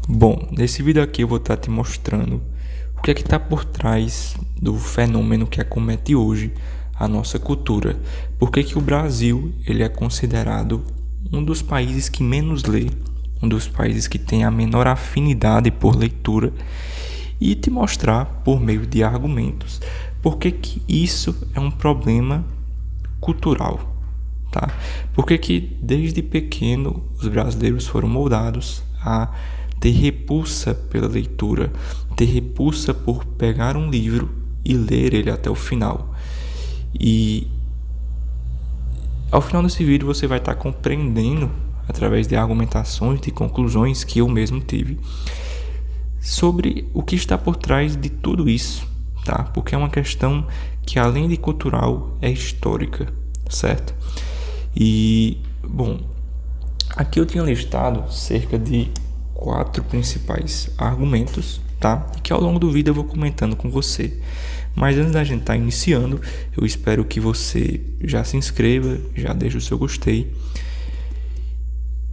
Bom, nesse vídeo aqui eu vou estar te mostrando o que é que está por trás do fenômeno que acomete hoje a nossa cultura. Por que que o Brasil ele é considerado um dos países que menos lê, um dos países que tem a menor afinidade por leitura, e te mostrar por meio de argumentos por que que isso é um problema cultural. Tá? Por que que desde pequeno os brasileiros foram moldados a ter repulsa pela leitura, ter repulsa por pegar um livro e ler ele até o final. E ao final desse vídeo você vai estar compreendendo, através de argumentações, de conclusões que eu mesmo tive, sobre o que está por trás de tudo isso, tá? Porque é uma questão que, além de cultural, é histórica, certo? E, bom, aqui eu tinha listado cerca de 4 principais argumentos, tá? E que ao longo do vídeo eu vou comentando com você. Mas antes da gente estar iniciando, eu espero que você já se inscreva, já deixe o seu gostei,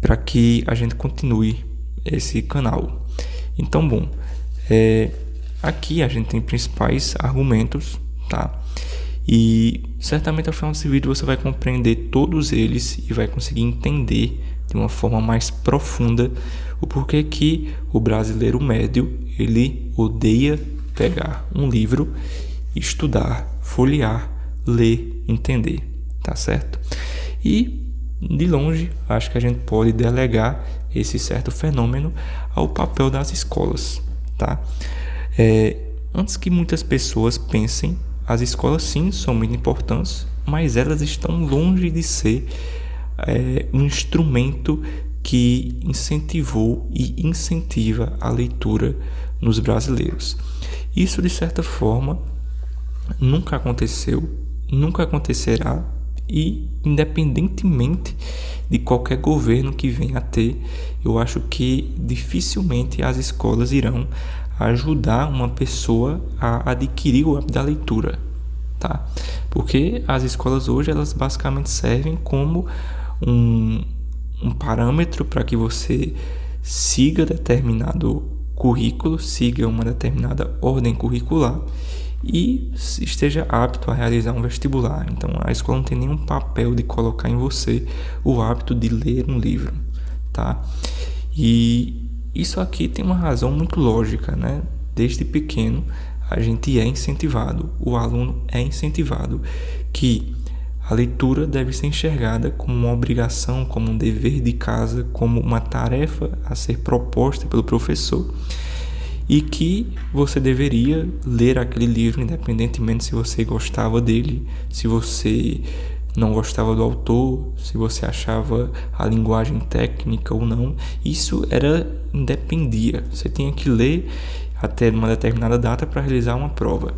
para que a gente continue esse canal. Então, bom, aqui a gente tem principais argumentos, tá? E certamente ao final desse vídeo você vai compreender todos eles e vai conseguir entender de uma forma mais profunda o porquê que o brasileiro médio ele odeia pegar um livro, estudar, folhear, ler, entender, tá certo? E de longe acho que a gente pode delegar esse certo fenômeno ao papel das escolas, tá? Antes que muitas pessoas pensem, as escolas sim são muito importantes, mas elas estão longe de ser um instrumento que incentivou e incentiva a leitura nos brasileiros. Isso, de certa forma, nunca aconteceu, nunca acontecerá, e independentemente de qualquer governo que venha a ter, eu acho que dificilmente as escolas irão ajudar uma pessoa a adquirir o hábito da leitura, tá? Porque as escolas hoje elas basicamente servem como um parâmetro para que você siga determinado currículo, siga uma determinada ordem curricular e esteja apto a realizar um vestibular. Então a escola não tem nenhum papel de colocar em você o hábito de ler um livro, tá? E isso aqui tem uma razão muito lógica, né? Desde pequeno a gente é incentivado, o aluno é incentivado que a leitura deve ser enxergada como uma obrigação, como um dever de casa, como uma tarefa a ser proposta pelo professor, e que você deveria ler aquele livro independentemente se você gostava dele, se você não gostava do autor, se você achava a linguagem técnica ou não. Isso independia. Você tinha que ler até uma determinada data para realizar uma prova.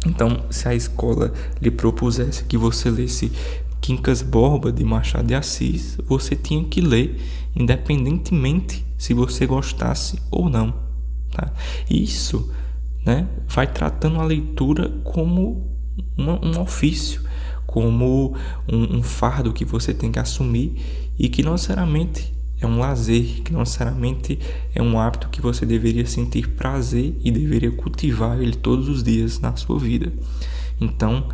Então, se a escola lhe propusesse que você lesse Quincas Borba de Machado de Assis, você tinha que ler, independentemente se você gostasse ou não, tá? Isso, né, vai tratando a leitura como um ofício, como um fardo que você tem que assumir e que não necessariamente é um lazer, que não necessariamente é um hábito que você deveria sentir prazer e deveria cultivar ele todos os dias na sua vida. Então,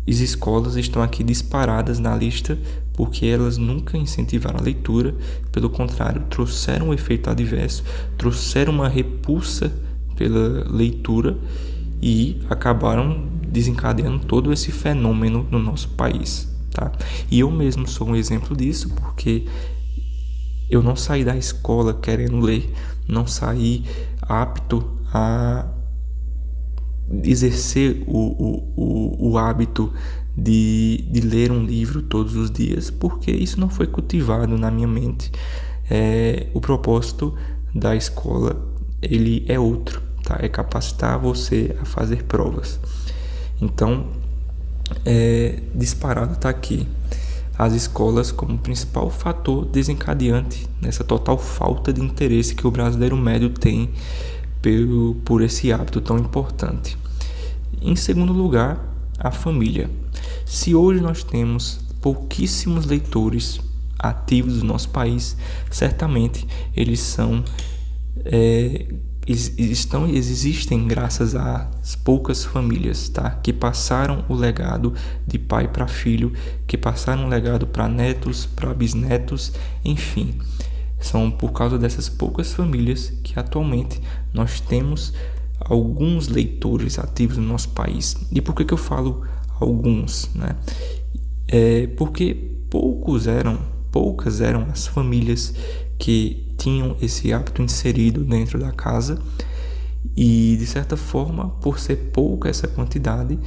as escolas estão aqui disparadas na lista porque elas nunca incentivaram a leitura, pelo contrário, trouxeram um efeito adverso, trouxeram uma repulsa pela leitura e acabaram desencadeando todo esse fenômeno no nosso país, tá? E eu mesmo sou um exemplo disso, porque eu não saí da escola querendo ler, não saí apto a exercer o hábito de ler um livro todos os dias, porque isso não foi cultivado na minha mente. O propósito da escola ele é outro, tá? É capacitar você a fazer provas. Então, disparado está aqui as escolas como principal fator desencadeante nessa total falta de interesse que o brasileiro médio tem por esse hábito tão importante. Em segundo lugar, a família. Se hoje nós temos pouquíssimos leitores ativos do nosso país, certamente eles são existem graças às poucas famílias, tá? Que passaram o legado de pai para filho, que passaram o legado para netos, para bisnetos, enfim. São por causa dessas poucas famílias que atualmente nós temos alguns leitores ativos no nosso país. E por que eu falo alguns, né? Porque poucas eram as famílias que tinham esse hábito inserido dentro da casa, e de certa forma, por ser pouca essa quantidade,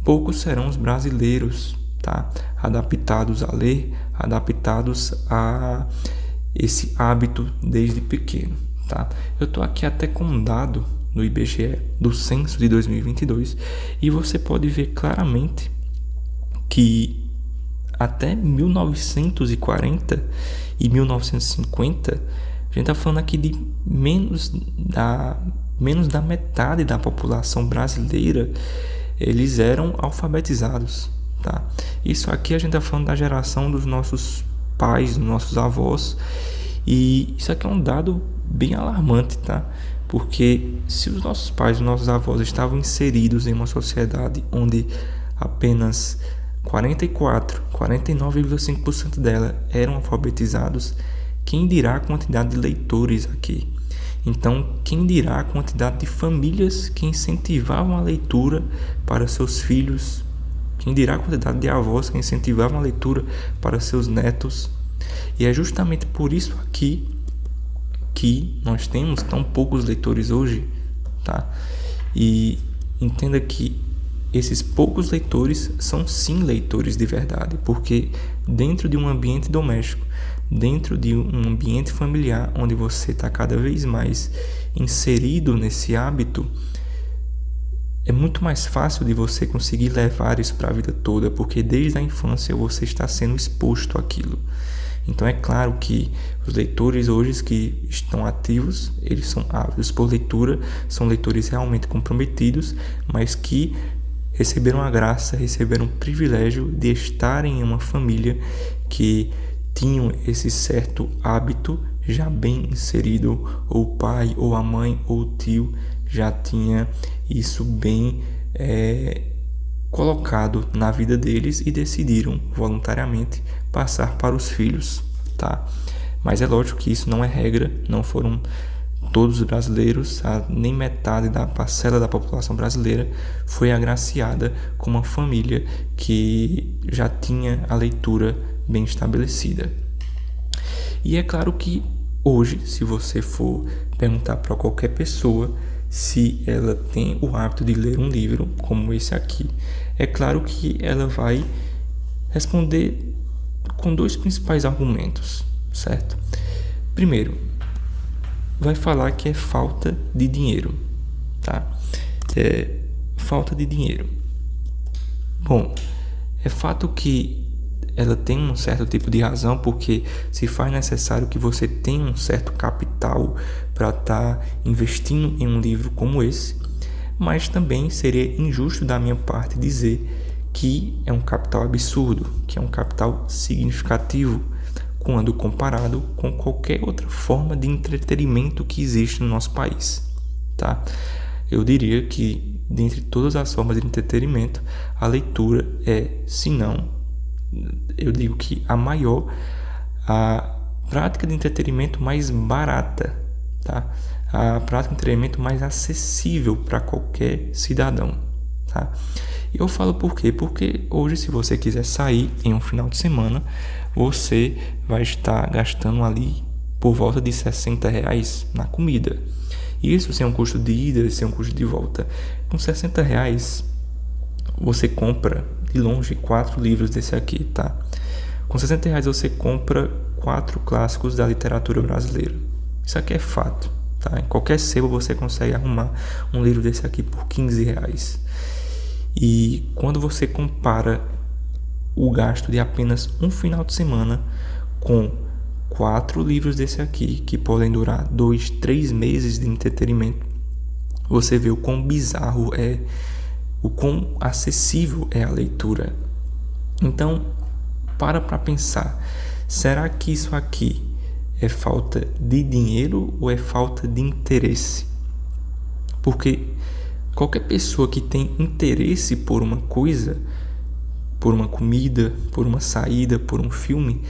poucos serão os brasileiros, tá? Adaptados a ler, adaptados a esse hábito desde pequeno, tá? Eu estou aqui até com um dado do IBGE, do censo de 2022, e você pode ver claramente que até 1940 e 1950, a gente está falando aqui de menos da metade da população brasileira, eles eram alfabetizados, tá? Isso aqui a gente está falando da geração dos nossos pais, dos nossos avós, e isso aqui é um dado bem alarmante, tá? Porque se os nossos pais, os nossos avós estavam inseridos em uma sociedade onde apenas 49,5% dela eram alfabetizados, quem dirá a quantidade de leitores aqui? Então, quem dirá a quantidade de famílias que incentivavam a leitura para seus filhos? Quem dirá a quantidade de avós que incentivavam a leitura para seus netos? E é justamente por isso aqui que nós temos tão poucos leitores hoje, tá? E entenda que esses poucos leitores são sim leitores de verdade, porque dentro de um ambiente doméstico, dentro de um ambiente familiar onde você está cada vez mais inserido nesse hábito, é muito mais fácil de você conseguir levar isso para a vida toda, porque desde a infância você está sendo exposto àquilo. Então é claro que os leitores hoje que estão ativos, eles são ávidos por leitura, são leitores realmente comprometidos, mas que receberam a graça, receberam o privilégio de estarem em uma família que tinham esse certo hábito já bem inserido, ou o pai, ou a mãe, ou o tio já tinha isso bem colocado na vida deles e decidiram voluntariamente passar para os filhos, tá? Mas é lógico que isso não é regra, não foram todos os brasileiros, nem metade da parcela da população brasileira foi agraciada com uma família que já tinha a leitura bem estabelecida. E é claro que hoje, se você for perguntar para qualquer pessoa se ela tem o hábito de ler um livro como esse aqui, é claro que ela vai responder com dois principais argumentos, certo? Primeiro, vai falar que é falta de dinheiro, tá? Falta de dinheiro. Bom, é fato que ela tem um certo tipo de razão, porque se faz necessário que você tenha um certo capital para estar investindo em um livro como esse, mas também seria injusto da minha parte dizer que é um capital absurdo, que é um capital significativo, quando comparado com qualquer outra forma de entretenimento que existe no nosso país, tá? Eu diria que, dentre todas as formas de entretenimento, a leitura é, se não, eu digo que a maior, a prática de entretenimento mais barata, tá? A prática de entretenimento mais acessível para qualquer cidadão, tá? E eu falo por quê? Porque hoje, se você quiser sair em um final de semana, você vai estar gastando ali por volta de R$60 na comida. Isso sem um custo de ida, sem um custo de volta. Com R$60, você compra de longe 4 livros desse aqui, tá? Com R$60 você compra 4 clássicos da literatura brasileira. Isso aqui é fato, tá? Em qualquer sebo você consegue arrumar um livro desse aqui por R$15. E quando você compara o gasto de apenas um final de semana com 4 livros desse aqui, que podem durar 2, 3 meses de entretenimento, você vê o quão bizarro é, o quão acessível é a leitura. Então, para pensar, será que isso aqui É falta de dinheiro ou é falta de interesse? Porque qualquer pessoa que tem interesse por uma coisa, por uma comida, por uma saída, por um filme,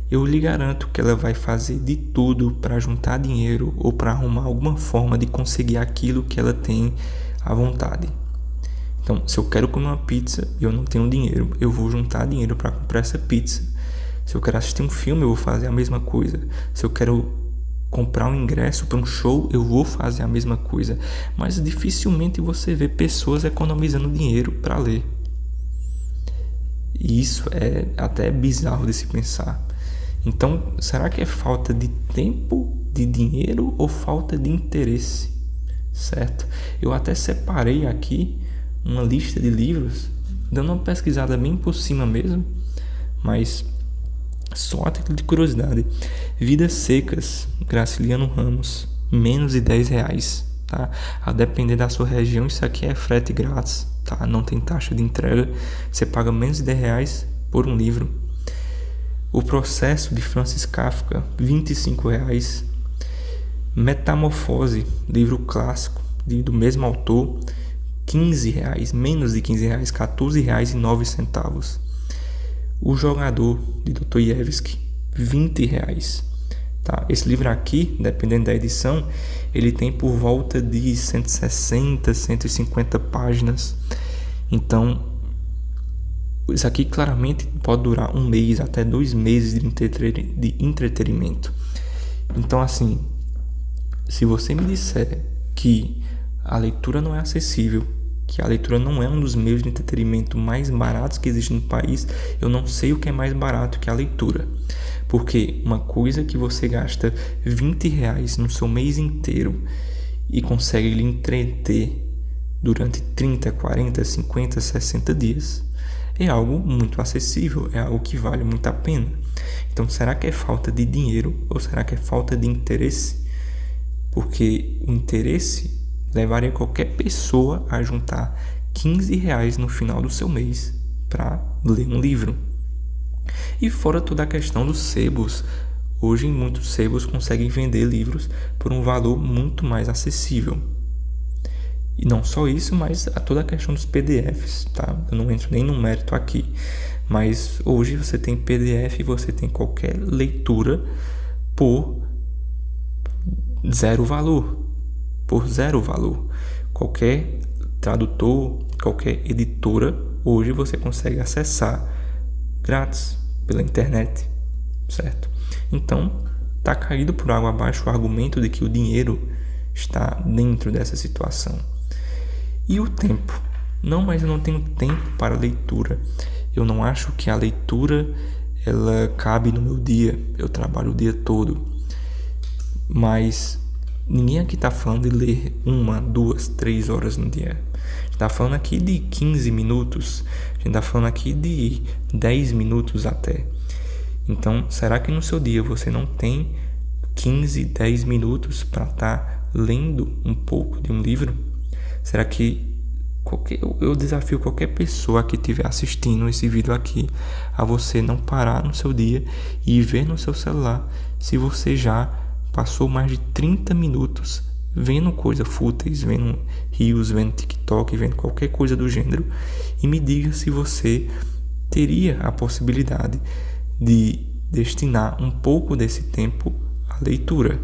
eu lhe garanto que ela vai fazer de tudo para juntar dinheiro ou para arrumar alguma forma de conseguir aquilo que ela tem à vontade. Então, se eu quero comer uma pizza e eu não tenho dinheiro, eu vou juntar dinheiro para comprar essa pizza. Se eu quero assistir um filme, eu vou fazer a mesma coisa. Se eu quero comprar um ingresso para um show, eu vou fazer a mesma coisa. Mas dificilmente você vê pessoas economizando dinheiro para ler. E isso é até bizarro de se pensar. Então, será que é falta de tempo, de dinheiro ou falta de interesse? Certo? Eu até separei aqui uma lista de livros, dando uma pesquisada bem por cima mesmo, mas só a título de curiosidade. Vidas Secas, Graciliano Ramos, menos de R$10, tá? A depender da sua região, isso aqui é frete grátis, tá? Não tem taxa de entrega, você paga menos de R$10 por um livro. O Processo, de Francis Kafka, R$25. Metamorfose, livro clássico do mesmo autor, R$15, menos de R$15, R$14,09. O Jogador, de Dostoiévski, R$20. Tá? Esse livro aqui, dependendo da edição, ele tem por volta de 160, 150 páginas. Então, isso aqui claramente pode durar 1 mês, até 2 meses de entretenimento. Então, assim, se você me disser que a leitura não é acessível, que a leitura não é um dos meios de entretenimento mais baratos que existe no país, eu não sei o que é mais barato que a leitura. Porque uma coisa que você gasta R$20 no seu mês inteiro e consegue lhe entreter durante 30, 40, 50, 60 dias, é algo muito acessível, é algo que vale muito a pena. Então, será que é falta de dinheiro ou será que é falta de interesse? Porque o interesse levaria qualquer pessoa a juntar R$15 no final do seu mês para ler um livro. E fora toda a questão dos sebos, hoje muitos sebos conseguem vender livros por um valor muito mais acessível. E não só isso, mas a toda a questão dos PDFs, tá? Eu não entro nem no mérito aqui, mas hoje você tem PDF e você tem qualquer leitura por zero valor. Qualquer tradutor, qualquer editora, hoje você consegue acessar grátis pela internet, certo? Então, está caído por água abaixo o argumento de que o dinheiro está dentro dessa situação. E o tempo? Não, mas eu não tenho tempo para leitura. Eu não acho que a leitura ela cabe no meu dia. Eu trabalho o dia todo. Mas ninguém aqui está falando de ler 1, 2, 3 horas no dia. A gente está falando aqui de 15 minutos. A gente está falando aqui de 10 minutos até. Então, será que no seu dia você não tem 15, 10 minutos para estar lendo um pouco de um livro? Será que eu desafio qualquer pessoa que estiver assistindo esse vídeo aqui a você não parar no seu dia e ver no seu celular se você já passou mais de 30 minutos vendo coisas fúteis, vendo reels, vendo TikTok, vendo qualquer coisa do gênero, e me diga se você teria a possibilidade de destinar um pouco desse tempo à leitura.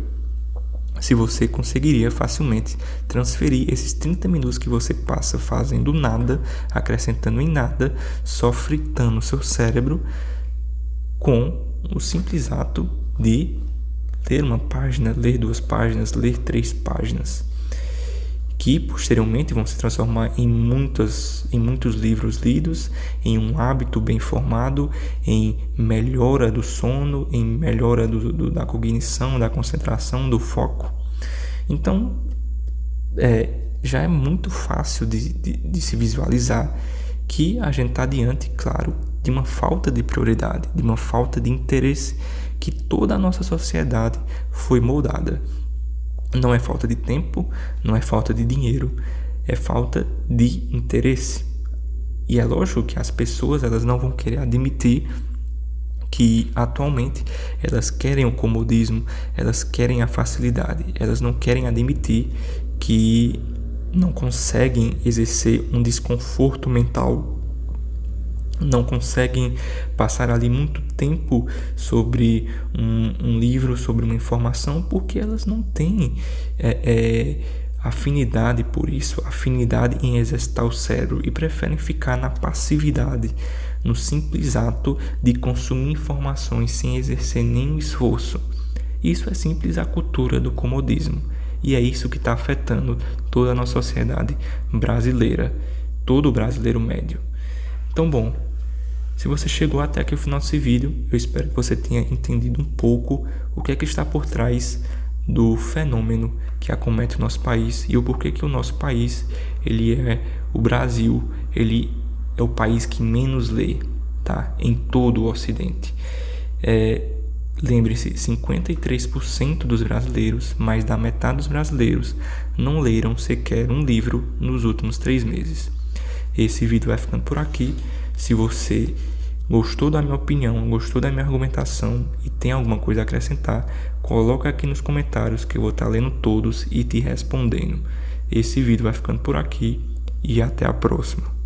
Se você conseguiria facilmente transferir esses 30 minutos que você passa fazendo nada, acrescentando em nada, só fritando o seu cérebro, com o simples ato de ler uma página, ler 2 páginas, ler 3 páginas, que posteriormente vão se transformar em muitos livros lidos, em um hábito bem formado, em melhora do sono, em melhora da cognição, da concentração, do foco. Então, já é muito fácil de se visualizar que a gente está diante, claro, de uma falta de prioridade, de uma falta de interesse que toda a nossa sociedade foi moldada. Não é falta de tempo, não é falta de dinheiro, é falta de interesse. E é lógico que as pessoas elas não vão querer admitir que atualmente elas querem o comodismo, elas querem a facilidade, elas não querem admitir que não conseguem exercer um desconforto mental, não conseguem passar ali muito tempo sobre um livro, sobre uma informação, porque elas não têm afinidade por isso, afinidade em exercitar o cérebro, e preferem ficar na passividade, no simples ato de consumir informações sem exercer nenhum esforço. Isso é simples a cultura do comodismo, e é isso que está afetando toda a nossa sociedade brasileira, todo o brasileiro médio. Então, bom, se você chegou até aqui o final desse vídeo, eu espero que você tenha entendido um pouco o que é que está por trás do fenômeno que acomete o nosso país e o porquê que o nosso país, o Brasil, ele é o país que menos lê, tá? Em todo o Ocidente. Lembre-se, 53% dos brasileiros, mais da metade dos brasileiros, não leram sequer um livro nos últimos 3 meses. Esse vídeo vai ficando por aqui. Se você gostou da minha opinião, gostou da minha argumentação e tem alguma coisa a acrescentar, coloca aqui nos comentários que eu vou estar lendo todos e te respondendo. Esse vídeo vai ficando por aqui e até a próxima.